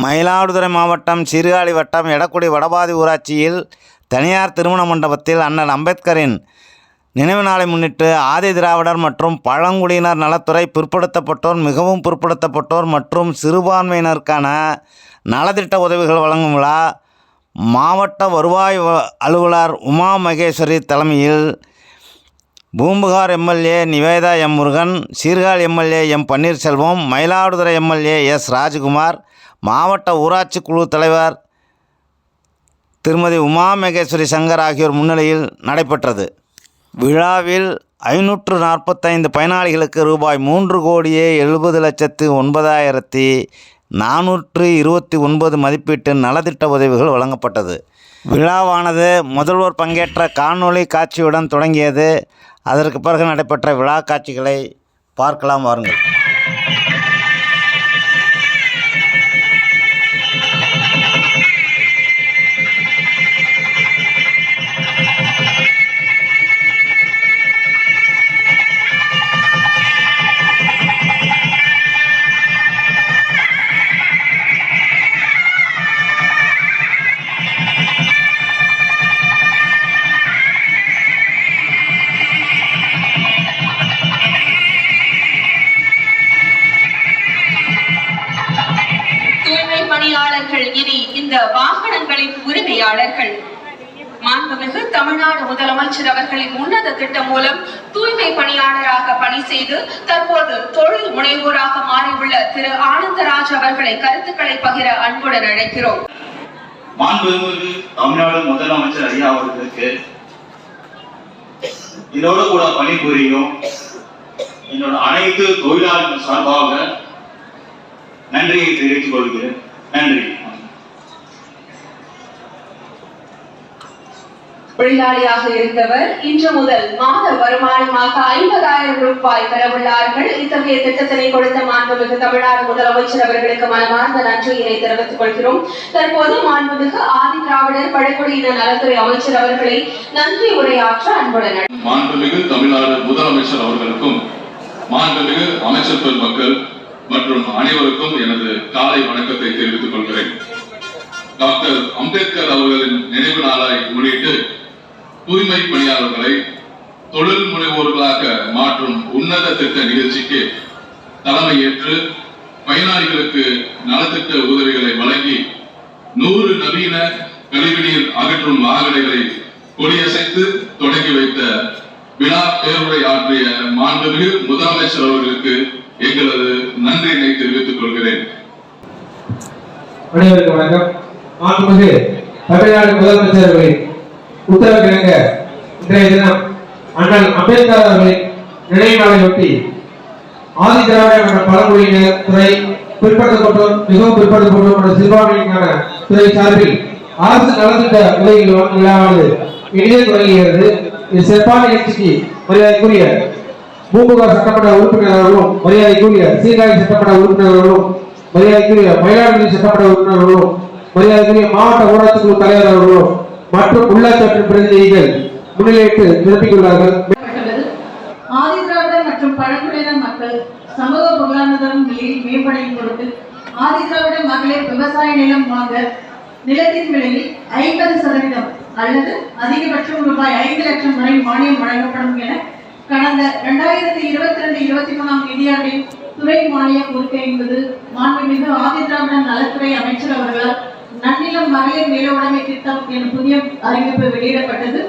மயிலாடுதுறை மாவட்டம் சீர்காழி வட்டம் எடக்குடி வடபாதி ஊராட்சியில் தனியார் திருமண மண்டபத்தில் அண்ணல் அம்பேத்கரின் நினைவு நாளை முன்னிட்டு ஆதி திராவிடர் மற்றும் பழங்குடியினர் நலத்துறை பிற்படுத்தப்பட்டோர், மிகவும் பிற்படுத்தப்பட்டோர் மற்றும் சிறுபான்மையினருக்கான நலத்திட்ட உதவிகள் வழங்கும் விழா மாவட்ட வருவாய் அலுவலர் உமா மகேஸ்வரி தலைமையில் Poompuhar MLA Nivedha M Murugan, Sirkazhi MLA M Panneerselvam, Mayiladuthurai MLA S Rajkumar, மாவட்ட ஊராட்சி குழு தலைவர் திருமதி உமா மகேஸ்வரி சங்கர் ஆகியோர் முன்னிலையில் நடைபெற்றது. விழாவில் 545 பயனாளிகளுக்கு ரூபாய் 3,70,9,429 மதிப்பீட்டு நலத்திட்ட உதவிகள் வழங்கப்பட்டது. விழாவானது முதல்வர் பங்கேற்ற காணொளி காட்சியுடன் தொடங்கியது. அதற்கு பிறகு நடைபெற்ற விழா காட்சிகளை பார்க்கலாம் வாருங்கள். பணியாளர்கள் இனி இந்த வாகனங்களின் உரிமையாளர்கள். மாண்புமிகு தமிழ்நாடு முதலமைச்சர் அவர்களின் உன்னத திட்டம் மூலம் தூய்மை பணியாளராக பணி செய்து தற்போது தொழில் முனைவோராக மாறியுள்ள திரு ஆனந்தராஜ் அவர்களை கருத்துக்களை பகிர அன்புடன் அழைக்கிறோம். மாண்புமிகு தமிழ்நாடு முதலமைச்சர் ஐயா அவர்களுக்கு இதோடு கூட பணிபுரியும் என்னோட அனைத்து தொழிலாளர்கள் சார்பாக நன்றியை தெரிவித்துக் கொள்கிறேன். நன்றி. தொழிலாளியாக இருந்தவர் இன்று முதல் மாத வருமானமாக 50,000 ரூபாய் பெறவுள்ளார்கள். இத்தகைய திட்டத்தினை கொடுத்த மாண்புமிகு தமிழ்நாடு முதலமைச்சர் அவர்களுக்கு மனமார்ந்த நன்றியினை தெரிவித்துக் கொள்கிறோம். தற்போது மாண்புமிகு ஆதி திராவிடர் பழங்குடியினர் நலத்துறை அமைச்சர் அவர்களை நன்றி உரையாற்ற அன்புடன் மாண்புமிகு தமிழ்நாடு முதலமைச்சர் அவர்களுக்கும் மாண்புமிகு அமைச்சர் பெருமக்கள் மற்றும் அனைவருக்கும் எனது காலை வணக்கத்தை தெரிவித்துக் கொள்கிறேன். டாக்டர் அம்பேத்கர் அவர்களின் நினைவு நாளை முன்னிட்டு தூய்மை பணியாளர்களை தொழில் முனைவோர்களாக மாற்றும் உன்னத திட்ட நிகழ்ச்சிக்கு தலைமையேற்று பயனாளிகளுக்கு நலத்திட்ட உதவிகளை வழங்கி 100 நவீன கழிவுநீர் அகற்றும் வாகனங்களை கொடியசைத்து தொடங்கி வைத்த விழா பேருரை ஆற்றிய மாண்புமிகு முதலமைச்சர் அவர்களுக்கு எங்களது நன்றியினை தெரிவித்துக் கொள்கிறேன். அனைவருக்கும் வணக்கம். மாண்புமிகு தமிழ்நாடு முதலமைச்சர் அவர்களின் உத்தரவிறங்க இன்றைய தினம் அண்ணல் அம்பேத்கர் அவர்களின் நினைவு நாளையொட்டி ஆதி திராவிட மற்றும் பழங்குடியினர் துறை, பிற்படுத்தப்பட்டோர், மிகவும் பிற்படுத்தப்பட்டோர் மற்றும் சிறுபான்மையினருக்கான துறை சார்பில் அரசு நலத்திட்ட உதவிகள் வழங்கும் விழாவானது இனிதே தொடங்குகிறது. இது சிறப்பான நிகழ்ச்சிக்கு மரியாதைக்குரிய பூம்புகார் சட்டமன்ற உறுப்பினர் அவர்களும், மரியாதைக்குரிய சீர்காழி சட்டமன்ற உறுப்பினர் அவர்களும், மரியாதைக்குரிய மயிலாடுதுறை சட்டமன்ற உறுப்பினர் அவர்களும், மரியாதைக்குரிய மாவட்ட ஊராட்சி குழு தலைவர் அவர்களும் மற்றும் உள்ளாட்சி பிரதிநிதிகள் முன்னிலையிட்டு சிறப்பித்துள்ளார்கள். ஆதி திராவிடர் மற்றும் பழங்குடியினர் மக்கள் சமூக பொருளாதாரம் மேம்படையும் பொருட்டு ஆதி திராவிட மகளிர் விவசாய நிலம் வாங்க நிலத்தின் விலையில் 50% அல்லது அதிகபட்சம் ரூபாய் 5 லட்சம் வரை மானியம் வழங்கப்படும் என கடந்த 2022-23 நிதியாண்டில் துறை மானிய கோரிக்கை என்பது மாண்புமிகு ஆதி திராவிடர் நலத்துறை அமைச்சர் அவர்களால் நன்னிலம் மகளிர் நில உடைமை திட்டம் என புதிய அறிவிப்பு வெளியிடப்பட்டது.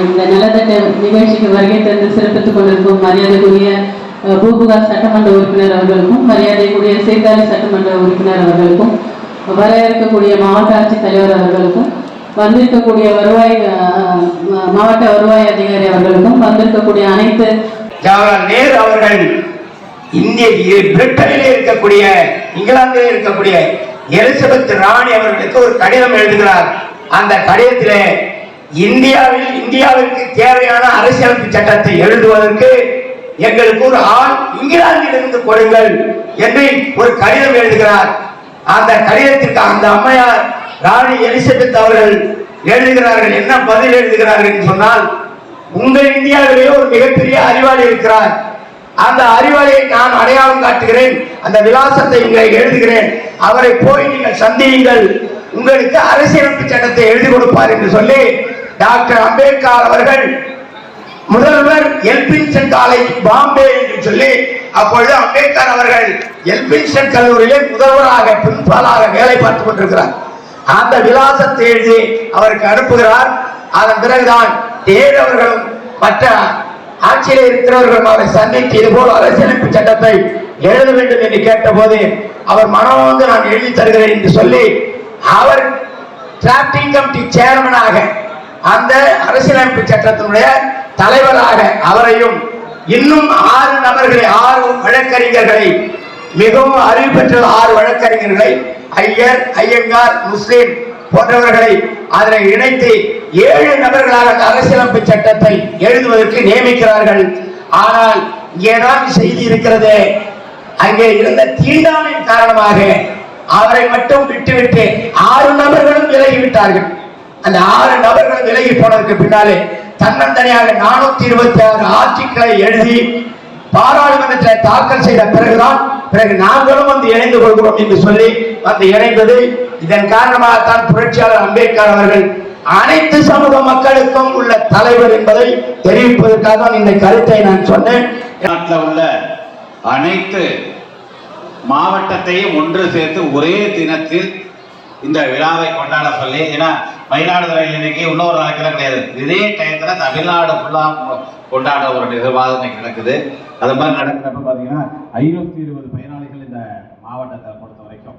இந்த நலத்திட்ட நிகழ்ச்சிக்கு வருகை தந்து சிறப்பித்துக் கொண்டிருக்கும் மரியாதைக்குரிய பூம்புகார் சட்டமன்ற உறுப்பினர் அவர்களுக்கும், மரியாதைக்குரிய சீர்காழி சட்டமன்ற உறுப்பினர் அவர்களுக்கும், வர இருக்கக்கூடிய மாவட்ட ஆட்சித் தலைவர் அவர்களுக்கும், வந்திருக்கக்கூடிய மாவட்ட வருவாய் அதிகாரி அவர்களுக்கும், வந்திருக்கக்கூடிய அனைத்து ஜவஹர்லால் நேரு அவர்கள் பிரிட்டனில் இருக்கக்கூடிய, இங்கிலாந்தில் இருக்கக்கூடிய எலிசபெத் ராணி அவர்களுக்கு ஒரு கடிதம் எழுதுகிறார். அந்த கடிதத்திலே இந்தியாவிற்கு தேவையான அரசியலமைப்பு சட்டத்தை எழுதுவதற்கு எங்களுக்கு ஒரு ஆள் இங்கிலாந்தில் இருந்து கொடுங்கள் என்று ஒரு கடிதம் எழுதுகிறார். அந்த கடிதத்திற்கு அந்த அம்மையார் ராணி எலிசபெத் அவர்கள் எழுதுகிறார்கள். என்ன பதில் எழுதுகிறார்கள் என்று சொன்னால், உங்கள் இந்தியாவிலேயே ஒரு மிகப்பெரிய அறிவாளி இருக்கிறார். அந்த அறிவாளியை நான் அடையாளம் காட்டுகிறேன், அந்த விலாசத்தை இங்கே எழுதுகிறேன், அவரை போய் நீங்கள் சந்தியுங்கள், உங்களுக்கு அரசியலமைப்பு சட்டத்தை எழுதி கொடுப்பார் என்று சொல்லி டாக்டர் அம்பேத்கர் அவர்கள் முதல்வர் எல்பின்சன் காலேஜ் பாம்பே என்று சொல்லி, அப்பொழுது அம்பேத்கர் அவர்கள் எல்பின்சன் கல்லூரியிலே முதல்வராக பிரின்சிபாலாக வேலை பார்த்துக் கொண்டிருக்கிறார். அந்த விலாசத்தை எழுதி அவருக்கு அனுப்புகிறார். அதன் பிறகுதான் நேரு அவர்களும் மற்ற ஆட்சியில் இருக்கிறவர்களும் அவரை சந்தித்து இதுபோல் அரசியலமைப்பு சட்டத்தை எழுத வேண்டும் என்று கேட்டபோது அவர் மனம் வந்து நான் எழுதி தருகிறேன் என்று சொல்லி அவர் டிராப்டிங் கமிட்டி சேர்மனாக அந்த அரசியலமைப்பு சட்டத்தினுடைய தலைவராக அவரையும் இன்னும் 6 நபர்களை 6 வழக்கறிஞர்களை மிகவும் அறிவு பெற்ற 6 வழக்கறிஞர்களை ஐயர், ஐயங்கார், முஸ்லிம் போன்றவர்களை அதில் இணைத்து 7 நபர்களாக அந்த அரசியலமைப்பு சட்டத்தை எழுதுவதற்கு நியமிக்கிறார்கள். ஆனால் இங்கேதான் செய்தி இருக்கிறது, அங்கே இருந்த தீண்டாமையின் காரணமாக அவரை மட்டும் விட்டுவிட்டு 6 நபர்களும் விலகிவிட்டார்கள். அந்த 6 நபர்களும் விலகி போனதற்கு பின்னாலே தன்னந்தனியாக 426 ஆர்டிக்கிளை எழுதி பாராளுமன்றத்தில் தாக்கல் செய்த பிறகு நாங்களும் வந்து இணைந்து கொள்கிறோம் என்று சொல்லி வந்து இணைந்தது. இதன் காரணமாகத்தான் புரட்சியாளர் அம்பேத்கர் அவர்கள் அனைத்து சமூக மக்களுக்கும் உள்ள தலைவர் என்பதை தெரிவிப்பதற்காக இந்த கருத்தை நான் சொன்னேன். நாட்டில் உள்ள அனைத்து மாவட்டத்தையும் ஒன்று சேர்த்து ஒரே தினத்தில் இந்த விழாவை கொண்டாட சொல்லி, ஏன்னா மயிலாடுதுறையில் இன்னைக்கு இன்னொரு நாளைக்கெல்லாம் கிடையாது, இதே டயத்துல தமிழ்நாடு ஃபுல்லாக கொண்டாட ஒரு நிகழ்வாக இன்னைக்கு நடக்குது. அது மாதிரி நடக்கிறப்ப பார்த்தீங்கன்னா 520 பயனாளிகள் இந்த மாவட்டத்தை பொறுத்த வரைக்கும்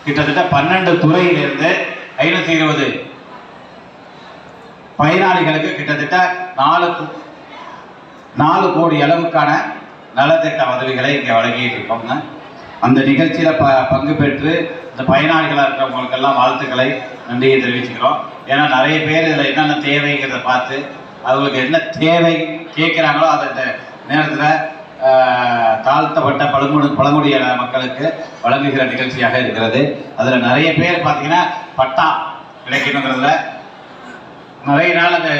கிட்டத்தட்ட 12 துறையிலிருந்து 520 பயனாளிகளுக்கு கிட்டத்தட்ட 4 கோடி அளவுக்கான நலத்திட்ட உதவிகளை இங்கே வழங்கிட்டு இருக்கோங்க. அந்த நிகழ்ச்சியில் பங்கு பெற்று இந்த பயனாளிகளாக இருக்கிறவங்களுக்கெல்லாம் வாழ்த்துக்களை நன்றியை தெரிவிச்சுக்கிறோம். ஏன்னா நிறைய பேர் இதில் என்னென்ன தேவைங்கிறத பார்த்து அவங்களுக்கு என்ன தேவை கேட்குறாங்களோ அந்த நேரத்தில் தாழ்த்தப்பட்ட பழங்குடியின மக்களுக்கு வழங்குகிற நிகழ்ச்சியாக இருக்கிறது. அதில் நிறைய பேர் பார்த்தீங்கன்னா பட்டா கிடைக்கணுங்கிறதுல நிறைய நாள் அந்த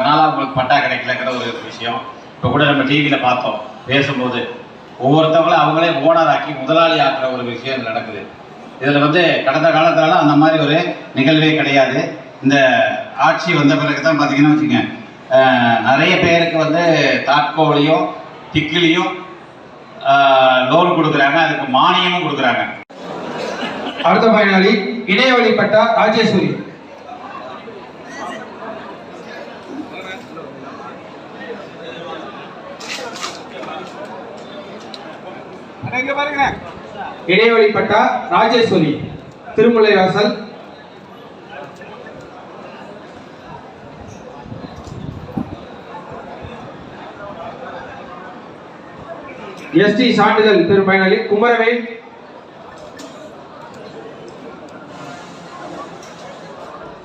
நாளாக பட்டா கிடைக்கலங்கிற ஒரு விஷயம் இப்போ கூட நம்ம டிவியில் பார்த்தோம். பேசும்போது ஒவ்வொருத்தவங்களும் அவங்களே ஓனராக்கி முதலாளி ஆக்குற ஒரு விஷயம் நடக்குது. இதில் வந்து கடந்த காலத்திலலாம் அந்த மாதிரி ஒரு நிகழ்வே கிடையாது. இந்த ஆட்சி வந்த பிறகு தான் பார்த்தீங்கன்னா வச்சுங்க, நிறைய பேருக்கு வந்து தாட்கோலையும் திக்கிலையும் லோன் கொடுக்குறாங்க, அதுக்கு மானியமும் கொடுக்குறாங்க. அடுத்த பயனாளி இணையவழி பட்டா ராஜேஸ்வரி. இடைவெளி பட்டா ராஜேஸ்வரி, திருமலை வாசல். எஸ்டி சான்றிதழ் பெறும் பயனாளி குமரவேல்.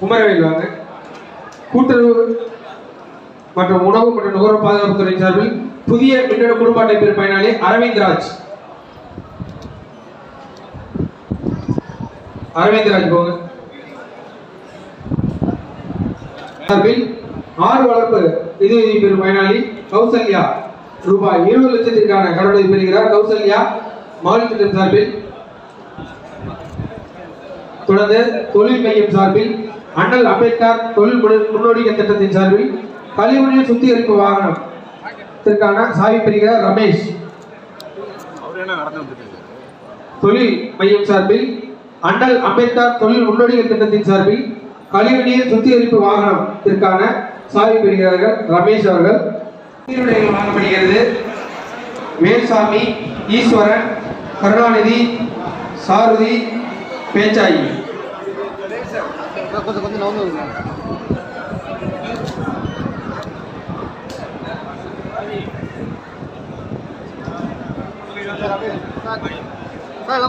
குமரவேல் வாங்க. கூட்டுறவு மற்றும் உணவு மற்றும் நுகர்வோர் பாதுகாப்புத்துறை சார்பில் புதிய மின்னணு குடும்ப அட்டை பெறும் பயனாளி அரவிந்த் ராஜ். போங்க. சார்பில் 6 வளர்ப்பு நிதி பெறும் பயனாளி கௌசல்யா ரூபாய் 20 லட்சத்திற்கான கடனுதவி பெறுகிறார். கௌசல்யா மகளிர் திட்டம் சார்பில். தொடர்ந்து தொழில் மையம் சார்பில் அண்ணல் அம்பேத்கர் தொழில் முன்னோடிகள் திட்டத்தின் சார்பில் கழிவுநீர் சுத்திகரிப்பு வாகனத்திற்கான சாவி பெறுகிறார் ரமேஷ். தொழில் மையம் சார்பில் அண்ணல் அம்பேத்கர் தொழில் முன்னோடிகள் திட்டத்தின் சார்பில் கழிவுநீர் சுத்திகரிப்பு வாகனத்திற்கான சாவி பெறுகிறார்கள் ரமேஷ் அவர்கள். சீருடைகள் வழங்கப்படுகிறது. வேல்சாமி, ஈஸ்வரன், கருணாநிதி, சாருதி, பேச்சாயி. சார்